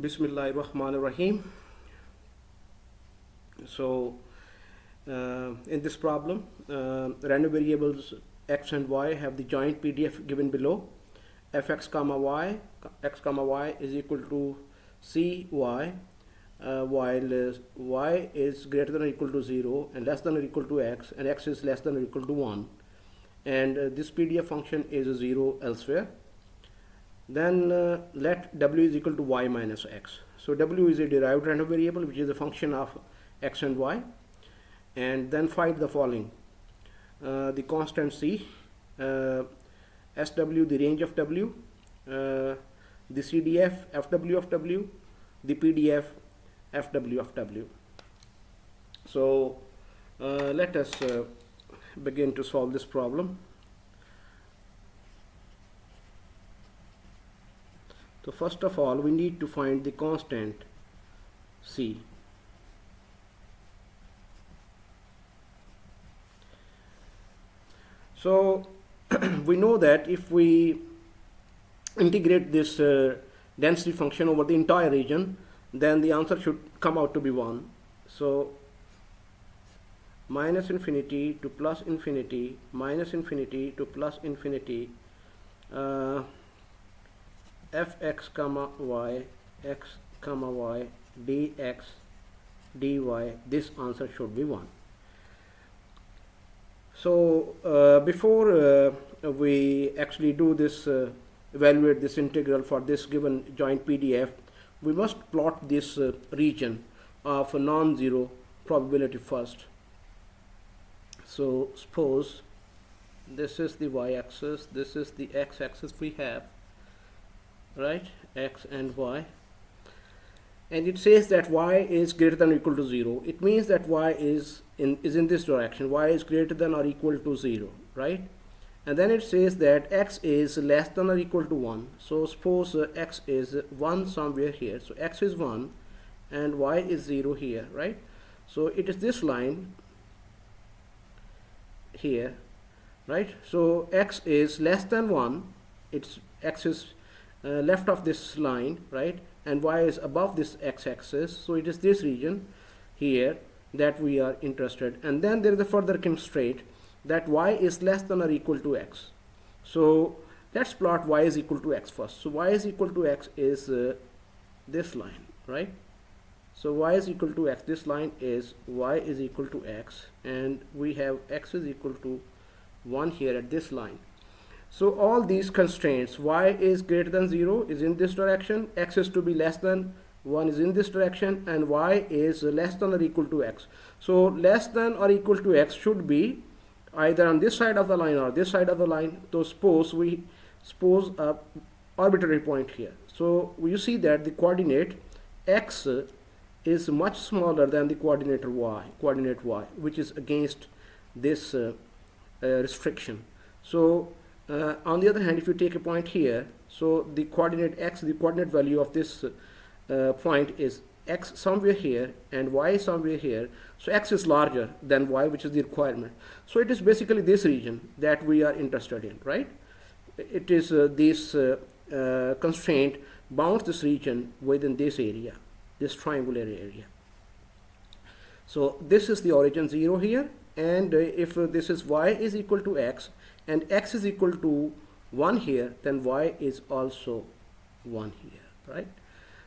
Bismillahirrahmanirrahim. So, in this problem, random variables x and y have the joint PDF given below. Fx comma y, x comma y is equal to cy, while y is greater than or equal to 0 and less than or equal to x, and x is less than or equal to 1. And this PDF function is 0 elsewhere. Then let w is equal to y minus x. So w is a derived random variable which is a function of x and y, and then find the following: the constant c, sw, the range of w, the cdf, fw of w, the pdf, fw of w. So let us begin to solve this problem. So first of all, we need to find the constant c. So we know that if we integrate this density function over the entire region, then the answer should come out to be 1. So minus infinity to plus infinity, minus infinity to plus infinity, fx comma y, x comma y, dx dy, this answer should be 1. So before we actually do this, evaluate this integral for this given joint PDF, we must plot this region of a non-zero probability first. So suppose this is the y-axis, this is the x-axis we have, right, x and y, and it says that y is greater than or equal to 0. It means that y is in this direction, y is greater than or equal to 0, right? And then it says that x is less than or equal to 1. So suppose x is 1 somewhere here, so x is 1 and y is 0 here, right? So it is this line here, right? So x is less than 1, it's x is left of this line, right, and y is above this x-axis, so it is this region here that we are interested. And then there is a further constraint that y is less than or equal to x. So let's plot y is equal to x first. So y is equal to x is this line, right? So y is equal to x, this line is y is equal to x, and we have x is equal to 1 here at this line. So all these constraints, y is greater than 0 is in this direction, x is to be less than 1 is in this direction, and y is less than or equal to x. So less than or equal to x should be either on this side of the line or this side of the line. So suppose a arbitrary point here. So you see that the coordinate x is much smaller than the coordinate y, which is against this restriction. So on the other hand, if you take a point here, so the coordinate x, the coordinate value of this point is x somewhere here and y somewhere here. So x is larger than y, which is the requirement. So it is basically this region that we are interested in, right? It is this constraint bounds this region within this area, this triangular area. So this is the origin 0 here, and if this is y is equal to x and x is equal to 1 here, then y is also 1 here, right?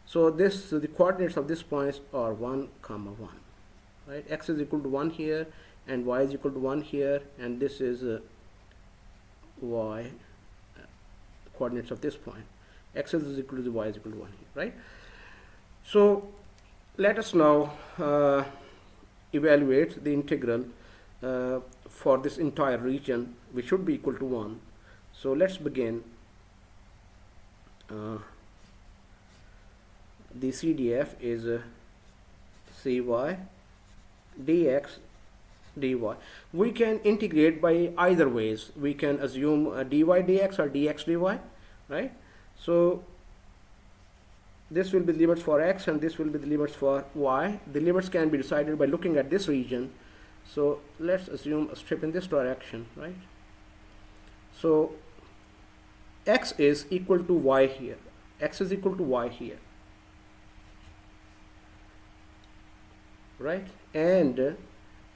So this the coordinates of this points are 1 comma 1, right? X is equal to 1 here and y is equal to 1 here, and this is y coordinates of this point. X is equal to y is equal to 1 here, right? So let us now evaluate the integral for this entire region, which should be equal to 1. So let's begin. The CDF is cy dx dy. We can integrate by either ways. We can assume dy dx or dx dy, right? So this will be the limits for x and this will be the limits for y. The limits can be decided by looking at this region. So let's assume a strip in this direction, right? So x is equal to y here, x is equal to y here, right? And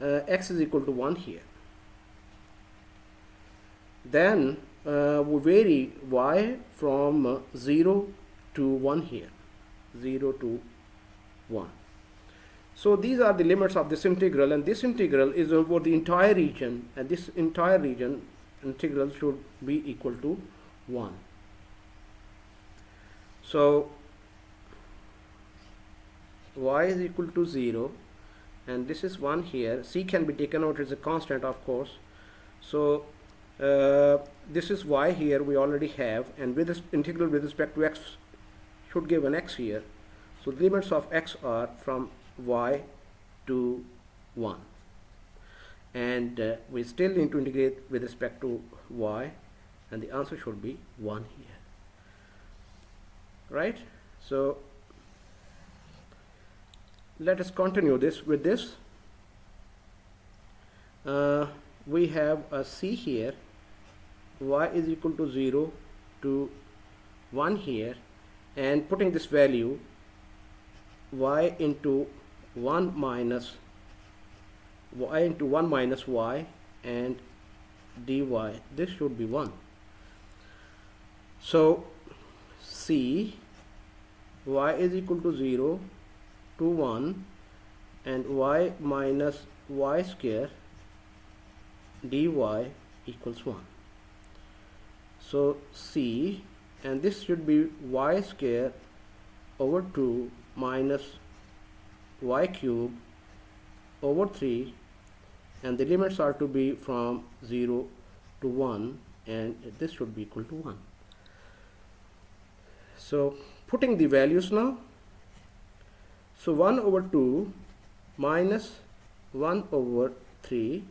x is equal to 1 here. Then we vary y from 0 to 1 here, 0 to 1. So these are the limits of this integral, and this integral is over the entire region, and this entire region integral should be equal to 1. So y is equal to 0, and this is 1 here. C can be taken out as a constant, of course. So this is y here we already have, and with this integral with respect to x should give an x here. So the limits of x are from y to 1, and we still need to integrate with respect to y, and the answer should be 1 here, right? So let us continue this with this. We have a c here, y is equal to 0 to 1 here, and putting this value y into 1 minus y and dy, this should be 1. So c, y is equal to 0 to 1 and y minus y square dy equals 1. So c, and this should be y square over 2 minus y cube over 3, and the limits are to be from 0 to 1, and this should be equal to 1. So putting the values now, so 1 over 2 minus 1 over 3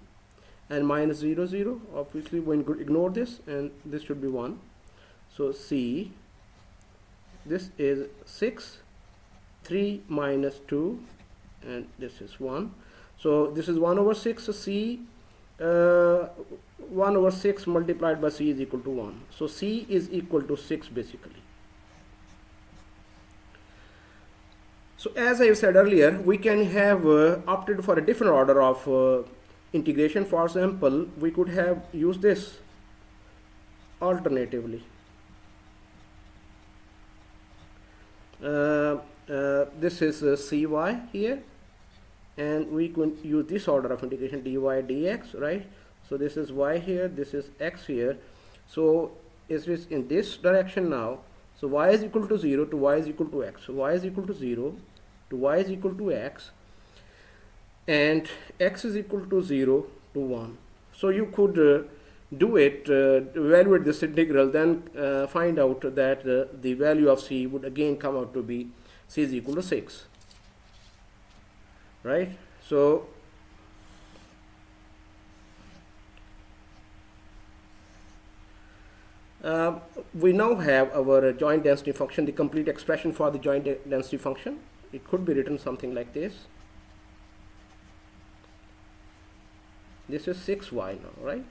and minus 0 0, obviously one could ignore this, and this should be 1. So c, this is 6, 3 minus 2, and this is 1. So this is 1 over 6. So c, 1 over 6 multiplied by c is equal to 1. So c is equal to 6 basically. So as I said earlier, we can have opted for a different order of integration. For example, we could have used this alternatively. This is cy here, and we could use this order of integration, dy dx, right? So this is y here, this is x here. So it is in this direction now. So y is equal to 0 to y is equal to x. So y is equal to 0 to y is equal to x, and x is equal to 0 to 1. So you could do it, evaluate this integral, then find out that the value of c would again come out to be c is equal to 6, right? So we now have our joint density function, the complete expression for the joint density function. It could be written something like this. This is 6y now, right?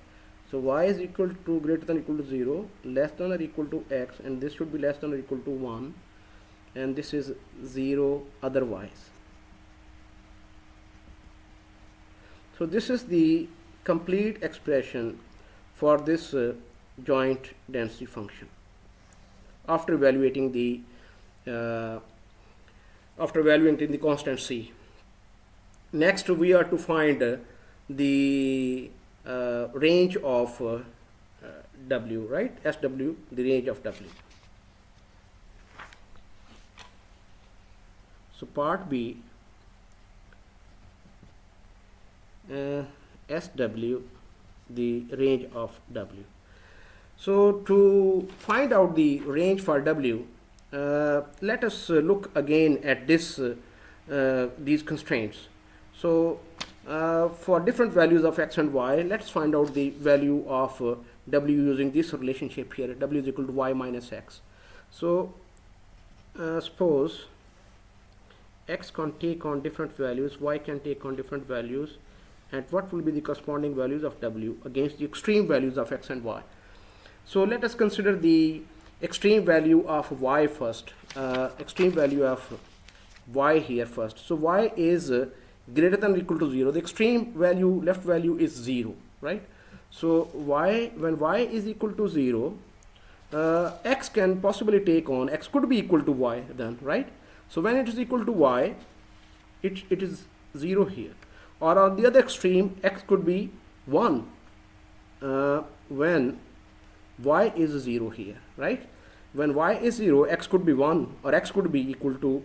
So y is equal to greater than or equal to 0, less than or equal to x, and this should be less than or equal to 1, and this is 0 otherwise. So this is the complete expression for this joint density function after evaluating the constant c. Next we are to find the range of w, right? SW, the range of w. So part B, SW, the range of w. So to find out the range for w, let us look again at this these constraints. So for different values of x and y, let's find out the value of w using this relationship here. W is equal to y minus x. So suppose x can take on different values, y can take on different values, and what will be the corresponding values of w against the extreme values of x and y. So let us consider the extreme value of y first, extreme value of y here first. So y is greater than or equal to 0, the extreme value, left value is 0, right? So when y is equal to 0, x can possibly take on, x could be equal to y then, right? So when it is equal to y, it is 0 here. Or on the other extreme, x could be 1 when y is 0 here, right? When y is 0, x could be 1 or x could be equal to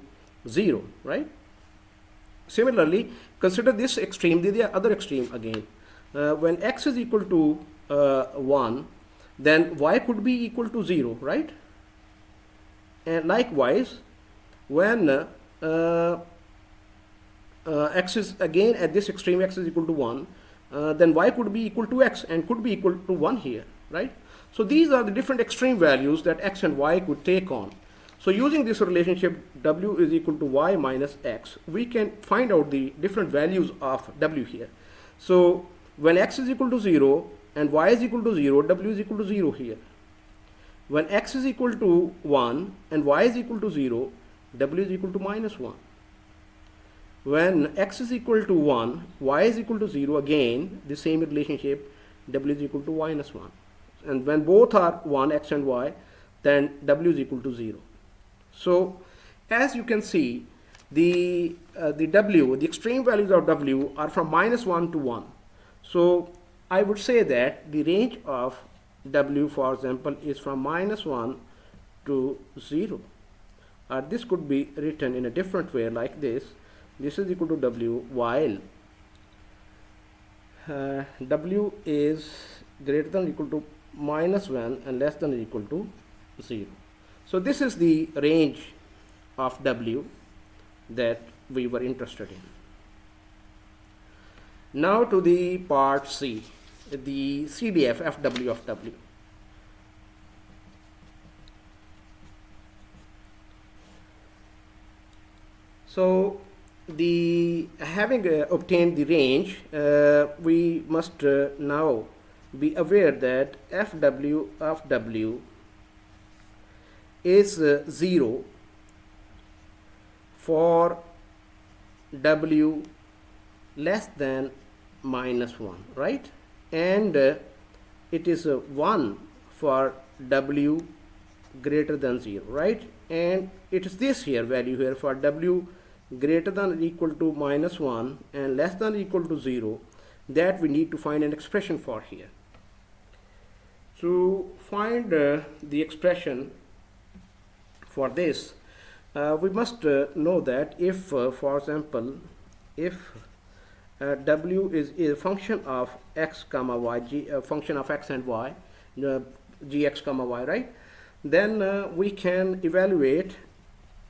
0, right? Similarly, consider this extreme, the other extreme again. When x is equal to 1, then y could be equal to 0, right? And likewise, when x is again at this extreme, x is equal to 1, then y could be equal to x and could be equal to 1 here, right? So these are the different extreme values that x and y could take on. So using this relationship w is equal to y minus x, we can find out the different values of w here. So when x is equal to 0 and y is equal to 0, w is equal to 0 here. When x is equal to 1 and y is equal to 0, w is equal to minus 1. When x is equal to 1, y is equal to 0, again the same relationship, w is equal to minus 1. And when both are 1, x and y, then w is equal to 0. So as you can see, the extreme values of w are from minus 1 to 1. So I would say that the range of w, for example, is from minus 1 to 0. Or this could be written in a different way like this. This is equal to w while w is greater than or equal to minus 1 and less than or equal to 0. So this is the range of w that we were interested in. Now to the part C, the CDF FW of w. So having obtained the range, we must now be aware that FW of w is 0 for w less than minus 1, right? And it is 1 for w greater than 0, right? And it is this here value here for w greater than or equal to minus 1 and less than or equal to 0 that we need to find an expression for here. To find the expression for this, we must know that if, for example, if w is a function of x comma y, function of x and y, gx comma y, right? Then we can evaluate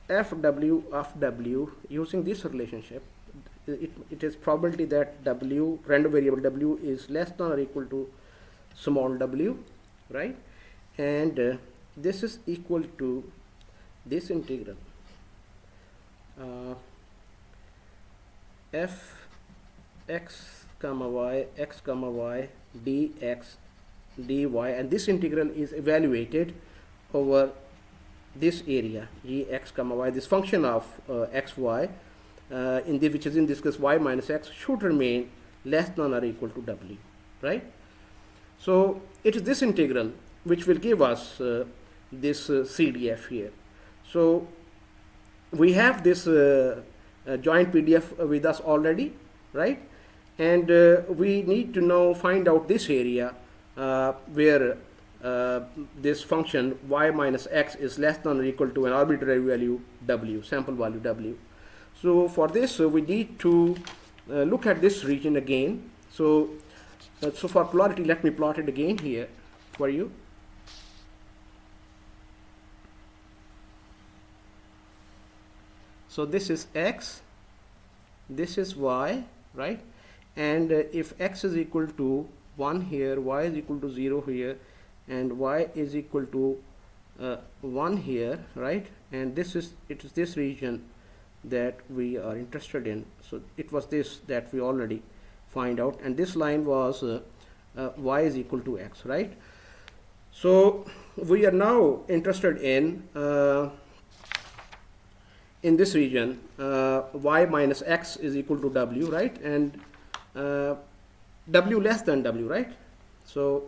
fw of w using this relationship. It is probability that w, random variable w, is less than or equal to small w, right? And this is equal to this integral f x comma y dx dy, and this integral is evaluated over this area gx comma y. This function of x y which is in this case y minus x should remain less than or equal to w, right? So it is this integral which will give us this CDF here. So we have this joint PDF with us already, right? And we need to now find out this area where this function y minus x is less than or equal to an arbitrary value w, sample value w. So for this we need to look at this region again. So for clarity, let me plot it again here for you. So this is x, this is y, right? And if x is equal to 1 here, y is equal to 0 here, and y is equal to 1 here, right? And it is this region that we are interested in. So it was this that we already find out, and this line was y is equal to x, right? So we are now interested in in this region y minus x is equal to w, right, and w less than w, right? So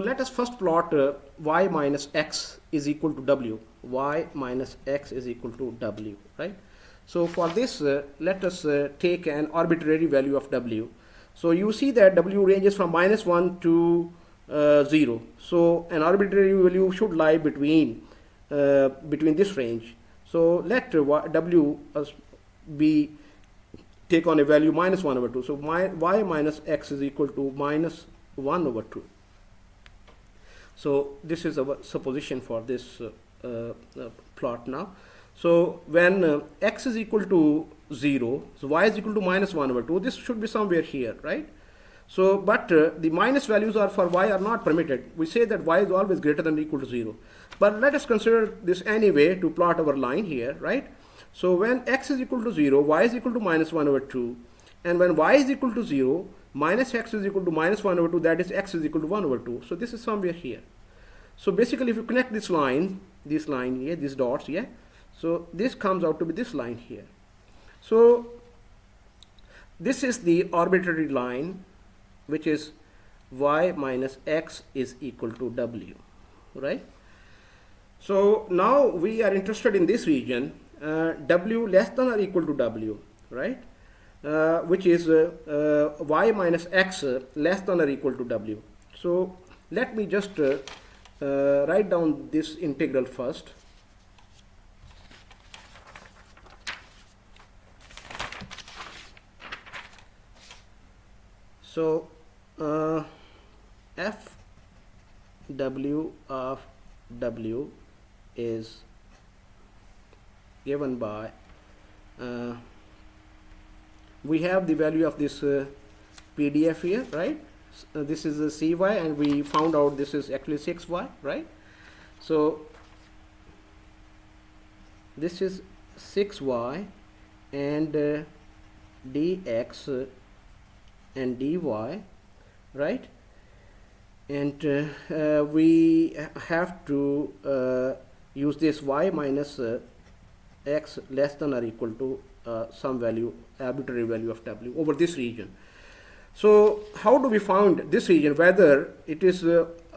let us first plot y minus x is equal to w. Y minus x is equal to w, right? So for this, let us take an arbitrary value of w. So you see that w ranges from -1 to 0. So an arbitrary value should lie between this range. So let w be take on a value -1/2. So y minus x is equal to -1/2. So this is our supposition for this plot now. So when x is equal to 0, so y is equal to -1/2, this should be somewhere here, right? So, but the minus values are for y are not permitted. We say that y is always greater than or equal to 0. But let us consider this anyway to plot our line here, right? So when x is equal to 0, y is equal to -1/2. And when y is equal to 0, minus x is equal to -1/2, that is x is equal to 1/2. So this is somewhere here. So basically if you connect this line here, these dots here, so this comes out to be this line here. So this is the arbitrary line, which is y minus x is equal to w, right? So now we are interested in this region, w less than or equal to w, right? Which is y minus x less than or equal to w. So let me just write down this integral first. So f w of w is given by we have the value of this PDF here, right? This is a cy, and we found out this is actually 6y, right? So this is 6y, and dx and dy, right? And we have to use this y minus x less than or equal to some value, arbitrary value of w over this region. So how do we find this region, whether it is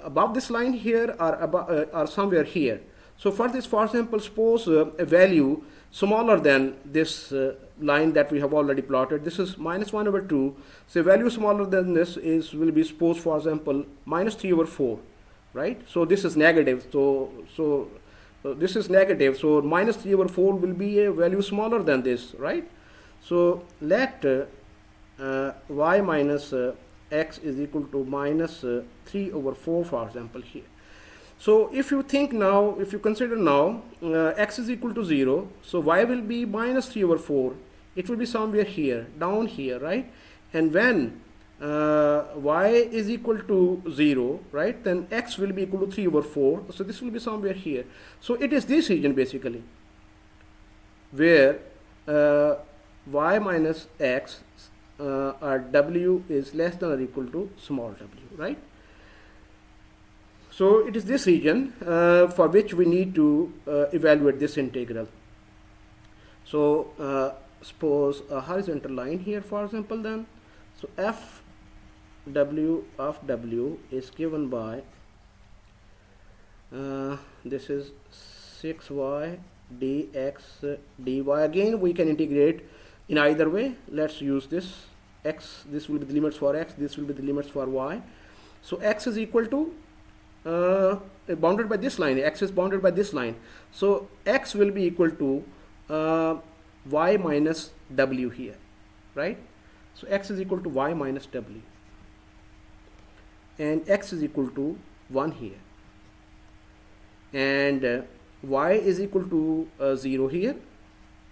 above this line here or above or somewhere here? So for this, for example, suppose a value smaller than this line that we have already plotted. This is -1/2. So value smaller than this will be, suppose for example, -3/4, right? So this is negative. So this is negative. So -3/4 will be a value smaller than this, right? So let y minus x is equal to -3/4, for example, here. So if you think now, if you consider now x is equal to 0, so y will be -3/4. It will be somewhere here, down here, right? And when y is equal to 0, right, then x will be equal to 3/4. So this will be somewhere here. So it is this region basically where y minus x or w is less than or equal to small w, right? So it is this region for which we need to evaluate this integral. So suppose a horizontal line here, for example, then. So f w of w is given by this is 6y dx dy. Again, we can integrate in either way. Let's use this x. This will be the limits for x. This will be the limits for y. So x is equal to bounded by this line. X is bounded by this line. So x will be equal to y minus w here, right? So x is equal to y minus w, and x is equal to 1 here, and y is equal to 0 here,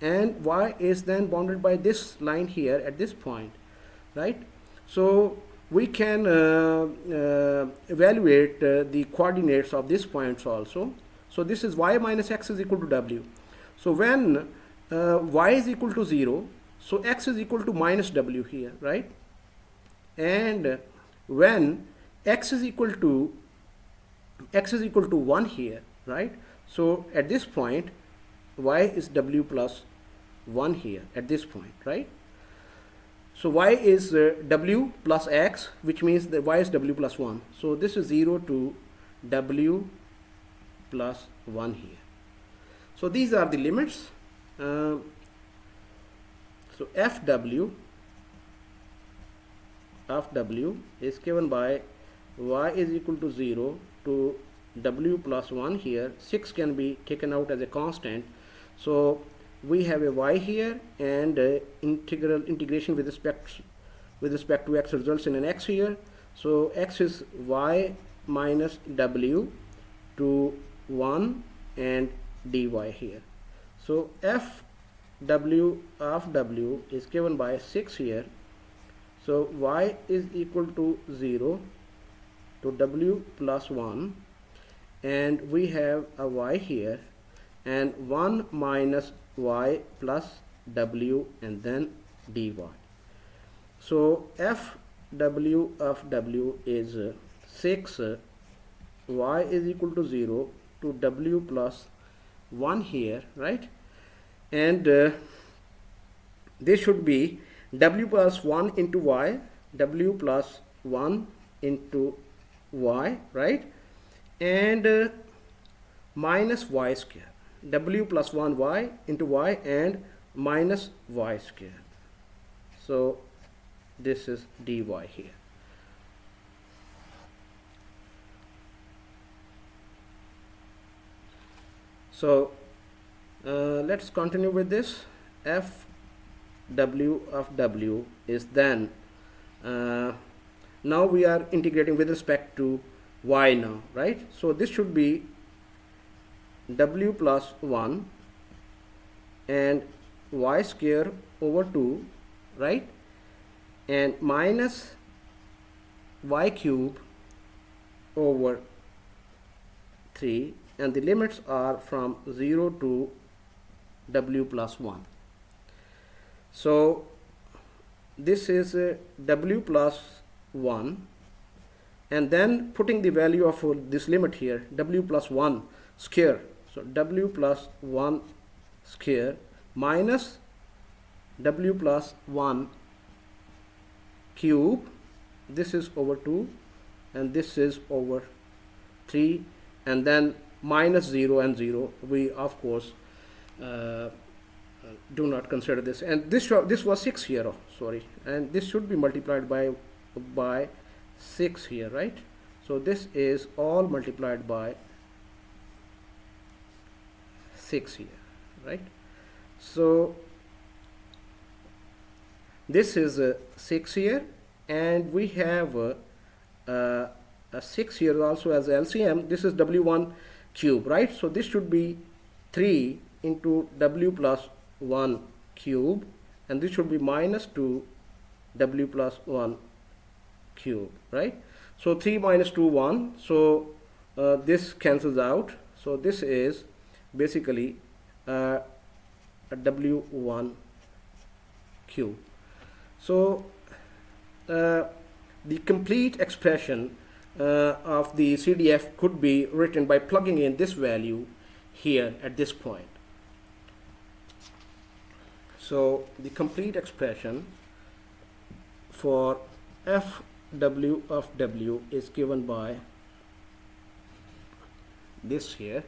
and y is then bounded by this line here at this point, right? So we can evaluate the coordinates of these points also. So this is y minus x is equal to w. So when y is equal to 0, so x is equal to minus w here, right? And when x is equal to 1 here, right? So at this point y is w plus 1 here at this point, right? So y is w plus x, which means that y is w plus 1. So this is 0 to w plus 1 here. So these are the limits. So fw of w is given by y is equal to 0 to w plus 1 here. 6 can be taken out as a constant. So we have a y here, and integration with respect to x results in an x here. So x is y minus w to 1 and dy here. So f w of w is given by 6 here. So y is equal to 0 to w plus 1, and we have a y here, and 1 minus y plus w and then dy. So f w of w is 6, y is equal to 0 to w plus 1 here, right? And this should be w plus 1 into y, w plus 1 into y, right? And minus y square, w plus 1 y into y and minus y square. So this is dy here. So let's continue with this. F w of w is then, now we are integrating with respect to y now, right? So this should be w plus 1 and y square over 2, right? And minus y cube over 3, and the limits are from 0 to w plus 1. So this is w plus 1, and then putting the value of this limit here, w plus 1 square. So w plus 1 square minus w plus 1 cube, this is over 2 and this is over 3, and then minus 0 and 0. We of course do not consider this, and this was 6 here, oh, sorry, and this should be multiplied by 6 here, right? So this is all multiplied by 6 here, right? So this is 6 here, and we have a 6 here also as LCM. This is w1 cube, right? So this should be 3 into w plus 1 cube, and this should be minus 2 w plus 1 cube, right? So 3 minus 2 1, so this cancels out. So this is basically a w1 cube. So the complete expression of the CDF could be written by plugging in this value here at this point. So the complete expression for fw of w is given by this here.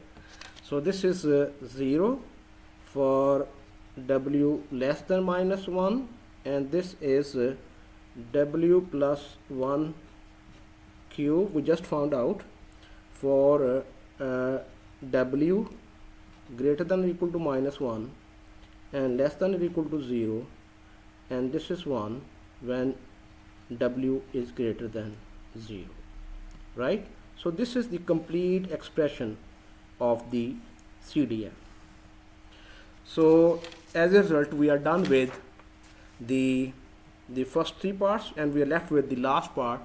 So this is 0 for w less than minus 1, and this is w plus 1 cube, we just found out, for w greater than or equal to minus 1 and less than or equal to 0, and this is 1 when w is greater than 0, right? So this is the complete expression of the CDF. So as a result, we are done with the first 3 parts, and we are left with the last part,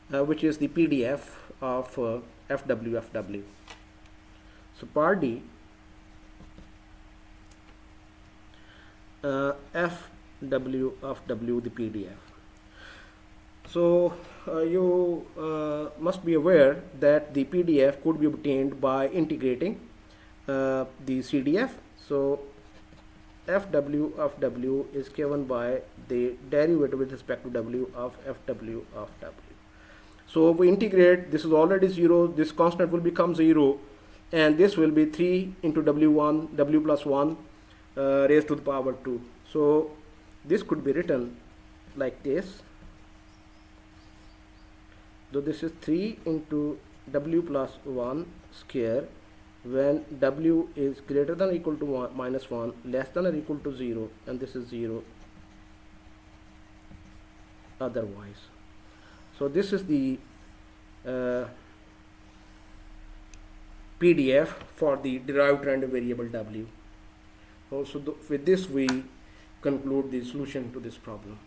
which is the PDF of FWFW. So part D, FW of W, the PDF. So you must be aware that the PDF could be obtained by integrating the CDF. So FW of W is given by the derivative with respect to W of FW of W. So we integrate, this is already 0, this constant will become 0, and this will be 3 into W1, W plus 1 raised to the power 2. So this could be written like this. So this is 3 into W plus 1 square when W is greater than or equal to 1, minus 1, less than or equal to 0, and this is 0 otherwise. So this is the PDF for the derived random variable W. Also with this we conclude the solution to this problem.